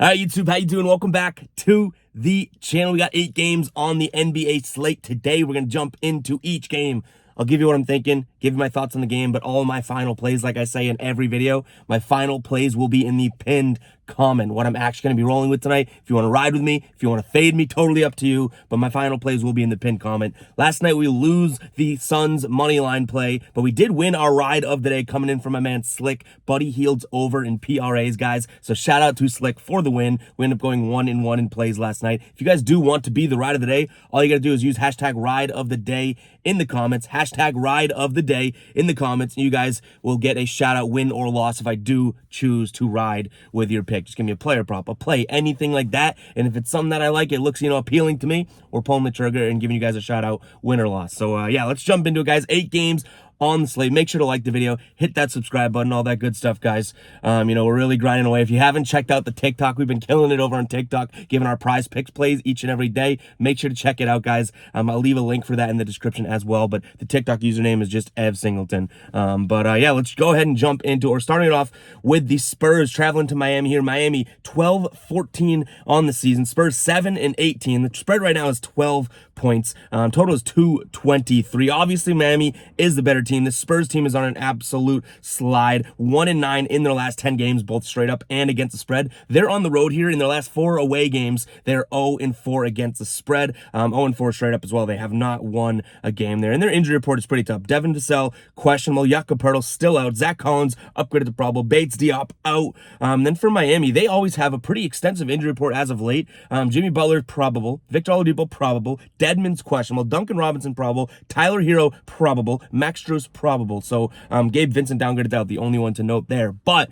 All right, YouTube, how you doing? Welcome back to the channel. We got 8 games on the NBA slate today. We're going to jump into each game. I'll give you what I'm thinking, give you my thoughts on the game, but all my final plays, like I say in every video, my final plays will be in the pinned comment. What I'm actually going to be rolling with tonight. If you want to ride with me, if you want to fade me, totally up to you, but my final plays will be in the pinned comment. Last night we lose the Suns money line play, but we did win our ride of the day coming in from my man Slick. Buddy Hields over in PRAs, guys. So shout out to Slick for the win. We ended up going 1-1 in plays last night. If you guys do want to be the ride of the day, all you got to do is use hashtag ride of the day in the comments, hashtag ride of the day in the comments, and you guys will get a shout out, win or loss, if I do choose to ride with your pick. Just give me a player prop, a play, anything like that, and if it's something that I like, it looks, appealing to me, we're pulling the trigger and giving you guys a shout out, win or loss. So yeah, let's jump into it, guys. 8 games on the slate. Make sure to like the video, hit that subscribe button, all that good stuff, guys. We're really grinding away. If you haven't checked out the TikTok, we've been killing it over on TikTok, giving our prize picks plays each and every day. Make sure to check it out, guys. I'll leave a link for that in the description as well, but the TikTok username is just Ev Singleton. Yeah, let's go ahead and jump into, we're starting it off with the Spurs traveling to Miami here. Miami 12-14 on the season. Spurs 7-18. The spread right now is 12 points. Total is 223. Obviously, Miami is the better team. The Spurs team is on an absolute slide. 1-9 in their last 10 games, both straight up and against the spread. They're on the road here. In their last 4 away games, they're 0-4 against the spread. 0-4 straight up as well. They have not won a game there. And their injury report is pretty tough. Devin Vassell, questionable. Jakob Poeltl still out. Zach Collins, upgraded to probable. Bates Diop, out. Then for Miami, they always have a pretty extensive injury report as of late. Jimmy Butler, probable. Victor Oladipo, probable. Dedmon's questionable. Duncan Robinson, probable. Tyler Hero, probable. Max Strus, probable. So Gabe Vincent downgraded out, the only one to note there. But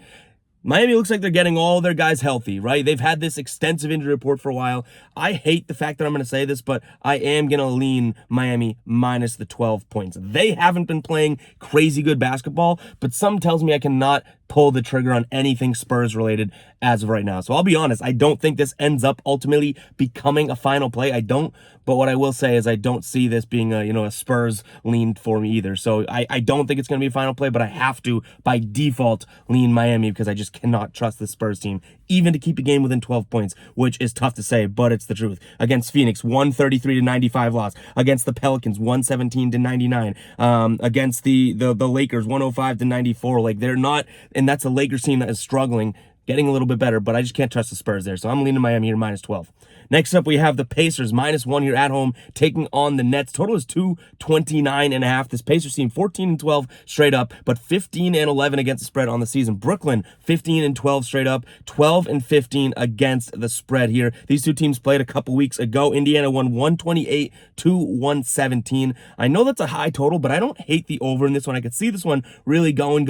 Miami looks like they're getting all their guys healthy, right? They've had this extensive injury report for a while. I hate the fact that I'm going to say this, but I am going to lean Miami minus the 12 points. They haven't been playing crazy good basketball, but some tells me I cannot pull the trigger on anything Spurs related as of right now. So I'll be honest, I don't think this ends up ultimately becoming a final play. I don't, but what I will say is I don't see this being a Spurs lean for me either. So I don't think it's going to be a final play, but I have to by default lean Miami because I just cannot trust the Spurs team even to keep a game within 12 points, which is tough to say, but it's the truth. Against Phoenix, 133-95 loss. Against the Pelicans, 117-99. Against the Lakers, 105-94. Like, they're not, and that's a Lakers team that is struggling, getting a little bit better, but I just can't trust the Spurs there. So I'm leaning Miami here minus 12. Next up, we have the Pacers, -1 here at home, taking on the Nets. Total is 229.5. This Pacers team, 14-12 straight up, but 15-11 against the spread on the season. Brooklyn, 15-12 straight up, 12-15 against the spread here. These two teams played a couple weeks ago. Indiana won 128-117. I know that's a high total, but I don't hate the over in this one. I could see this one really going.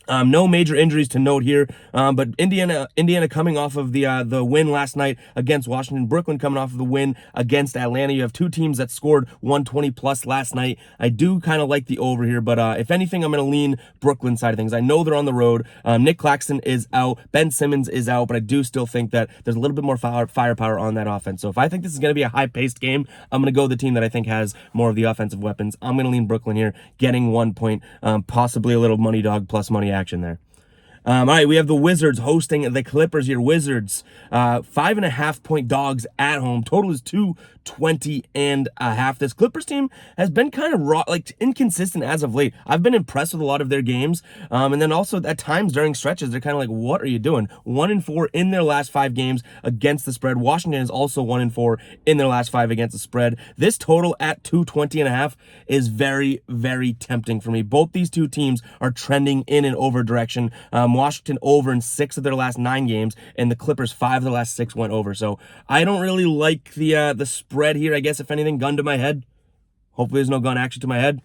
No major injuries to note here, but Indiana coming off of the win last night against Washington. Brooklyn coming off of the win against Atlanta. You have two teams that scored 120 plus last night. I do kind of like the over here, but if anything, I'm going to lean Brooklyn side of things. I know they're on the road. Nick Claxton is out. Ben Simmons is out, but I do still think that there's a little bit more firepower on that offense. So if I think this is going to be a high-paced game, I'm going to go with the team that I think has more of the offensive weapons. I'm going to lean Brooklyn here, getting 1 point, possibly a little money dog plus money action there. All right, we have the Wizards hosting the Clippers here. Wizards, 5.5 point dogs at home. Total is 220.5. This Clippers team has been kind of inconsistent as of late. I've been impressed with a lot of their games. And then also at times during stretches, they're kind of like, what are you doing? 1-4 in their last 5 games against the spread. Washington is also 1-4 in their last 5 against the spread. This total at 220.5 is very, very tempting for me. Both these two teams are trending in an over direction. Washington over in 6 of their last 9 games, and the Clippers 5 of their last 6 went over. So I don't really like the spread here. I guess if anything, gun to my head. Hopefully there's no gun action to my head.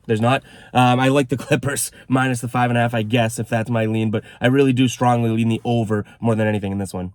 There's not. I like the Clippers minus the 5.5, I guess, if that's my lean, but I really do strongly lean the over more than anything in this one.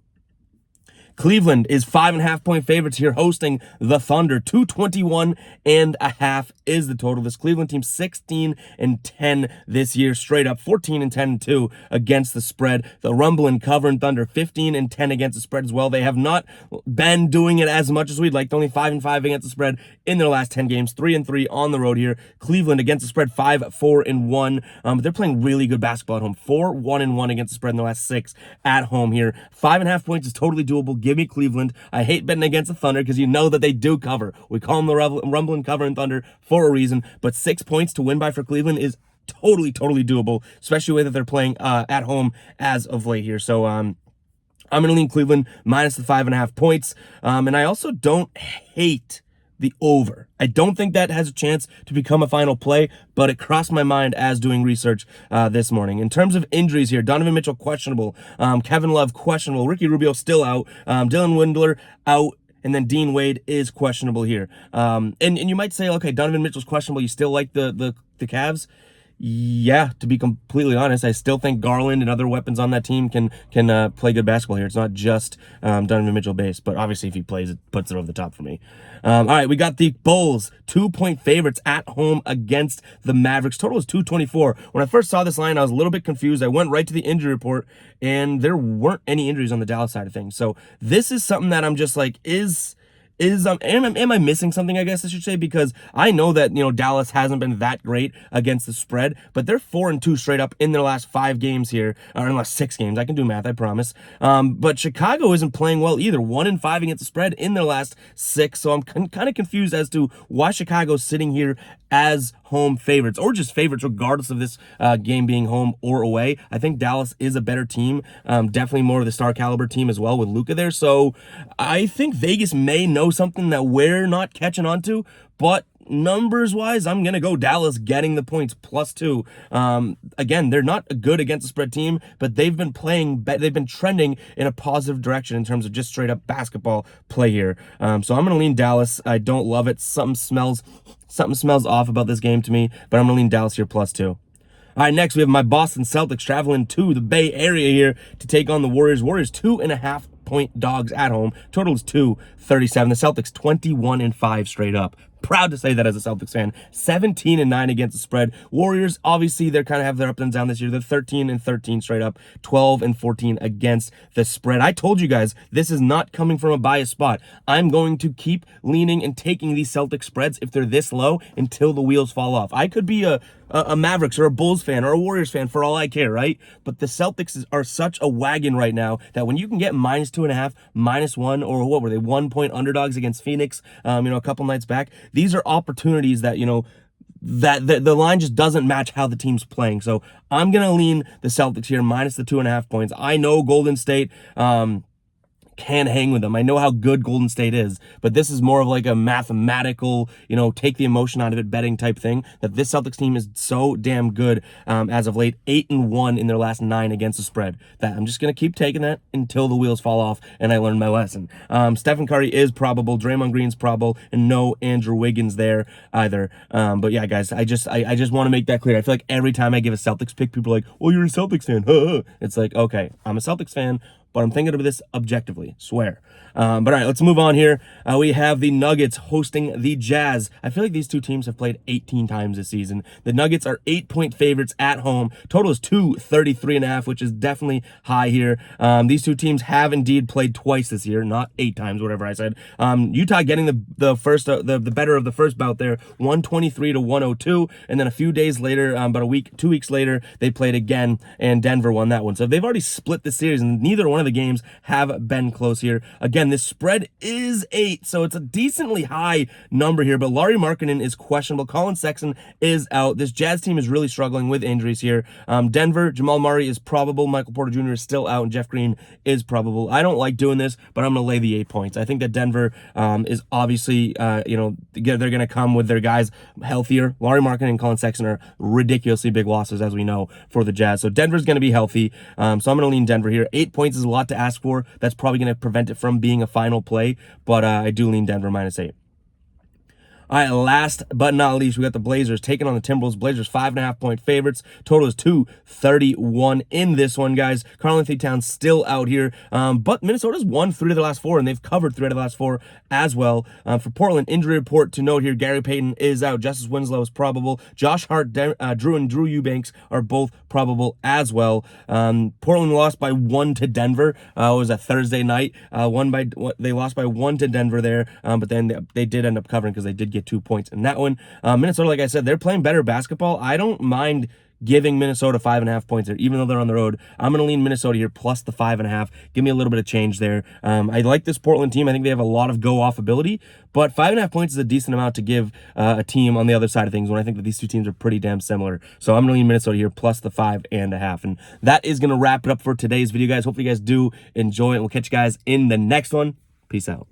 Cleveland is 5.5-point favorites here, hosting the Thunder. 221.5 is the total. This Cleveland team 16-10 this year, straight up 14-10-2 against the spread. The Rumble and covering Thunder 15-10 against the spread as well. They have not been doing it as much as we'd like. Only 5-5 against the spread in their last 10 games. 3-3 on the road here. Cleveland against the spread 5-4-1. But they're playing really good basketball at home. 4-1-1 against the spread in the last 6 at home here. 5.5 points is totally doable. Give me Cleveland. I hate betting against the Thunder because you know that they do cover. We call them the Rumble and cover and Thunder for a reason. But 6 points to win by for Cleveland is totally doable, especially the way that they're playing at home as of late here. So I'm going to lean Cleveland minus the 5.5 points. And I also don't hate the over. I don't think that has a chance to become a final play, but it crossed my mind as doing research this morning. In terms of injuries here, Donovan Mitchell questionable, Kevin Love questionable, Ricky Rubio still out, Dylan Windler out, and then Dean Wade is questionable here. And you might say, okay, Donovan Mitchell's questionable. You still like the Cavs? Yeah, to be completely honest, I still think Garland and other weapons on that team can play good basketball here. It's not just Donovan Mitchell based, but obviously if he plays, it puts it over the top for me. All right, we got the Bulls, 2-point favorites at home against the Mavericks. Total is 224. When I first saw this line, I was a little bit confused. I went right to the injury report, and there weren't any injuries on the Dallas side of things. So this is something that I'm just like, am I missing something, I guess I should say, because I know that, Dallas hasn't been that great against the spread, but they're 4-2 straight up in their last 5 games here, or in the last 6 games. I can do math, I promise. But Chicago isn't playing well either, 1-5 against the spread in their last 6, so I'm kind of confused as to why Chicago's sitting here as home favorites, or just favorites regardless of this game being home or away. I think Dallas is a better team, definitely more of the star caliber team as well with Luka there, so I think Vegas may know something that we're not catching on to, but numbers wise, I'm gonna go Dallas getting the points +2. Again, they're not a good against the spread team, but they've been trending in a positive direction in terms of just straight up basketball play here. So I'm gonna lean Dallas. I don't love it. Something smells off about this game to me, but I'm gonna lean Dallas here +2. All right, next we have my Boston Celtics traveling to the Bay Area here to take on the Warriors. Warriors 2.5-point dogs at home. Total is 237. The Celtics 21-5 straight up. Proud to say that as a Celtics fan. 17-9 against the spread. Warriors, obviously, they're kind of have their up and down this year. They're 13-13 straight up. 12-14 against the spread. I told you guys, this is not coming from a biased spot. I'm going to keep leaning and taking these Celtics spreads if they're this low until the wheels fall off. I could be a Mavericks or a Bulls fan or a Warriors fan for all I care, right? But the Celtics are such a wagon right now that when you can get -2.5, -1, or what were they, 1-point underdogs against Phoenix, a couple nights back, these are opportunities that, that the line just doesn't match how the team's playing. So I'm going to lean the Celtics here minus the 2.5 points. I know Golden State, can hang with them. I know how good Golden State is, but this is more of like a mathematical, take the emotion out of it betting type thing, that this Celtics team is so damn good as of late. 8-1 in their last 9 against the spread, that I'm just going to keep taking that until the wheels fall off and I learn my lesson. Stephen Curry is probable, Draymond Green's probable, and no Andrew Wiggins there either. But yeah, guys, I just want to make that clear. I feel like every time I give a Celtics pick, people are like, well, you're a Celtics fan. It's like, okay, I'm a Celtics fan, but I'm thinking of this objectively, swear. But all right, let's move on here. We have the Nuggets hosting the Jazz. I feel like these two teams have played 18 times this season. The Nuggets are 8-point favorites at home. Total is 233.5, which is definitely high here. These two teams have indeed played twice this year, not 8 times, whatever I said. Utah getting the better of the first bout there, 123-102, and then a few days later, about 2 weeks later, they played again, and Denver won that one. So they've already split the series, and neither one of the games have been close here. Again, this spread is 8, so it's a decently high number here, but Lauri Markkanen is questionable. Colin Sexton is out. This Jazz team is really struggling with injuries here. Denver, Jamal Murray is probable. Michael Porter Jr. is still out, and Jeff Green is probable. I don't like doing this, but I'm going to lay the 8 points. I think that Denver is obviously, they're going to come with their guys healthier. Lauri Markkanen and Colin Sexton are ridiculously big losses, as we know, for the Jazz. So Denver's going to be healthy, so I'm going to lean Denver here. 8 points is a lot to ask for. That's probably going to prevent it from being a final play, but I do lean Denver -8. All right, last but not least, we got the Blazers taking on the Timberwolves. Blazers 5.5-point favorites. Total is 231 in this one, guys. Karl-Anthony Towns still out here, but Minnesota's won 3 of the last 4, and they've covered 3 out of the last 4 as well. For Portland, injury report to note here: Gary Payton is out. Justice Winslow is probable. Josh Hart, Drew Eubanks are both probable as well. Portland lost by 1 to Denver. It was a Thursday night. They lost by 1 to Denver there, but then they did end up covering because they did get 2 points in that one. Minnesota, like I said, they're playing better basketball. I don't mind giving Minnesota 5.5 points there, even though they're on the road. I'm going to lean Minnesota here plus the 5.5. Give me a little bit of change there. I like this Portland team. I think they have a lot of go-off ability, but 5.5 points is a decent amount to give a team on the other side of things when I think that these two teams are pretty damn similar. So I'm going to lean Minnesota here plus the 5.5. And that is going to wrap it up for today's video, guys. Hopefully you guys do enjoy it. We'll catch you guys in the next one. Peace out.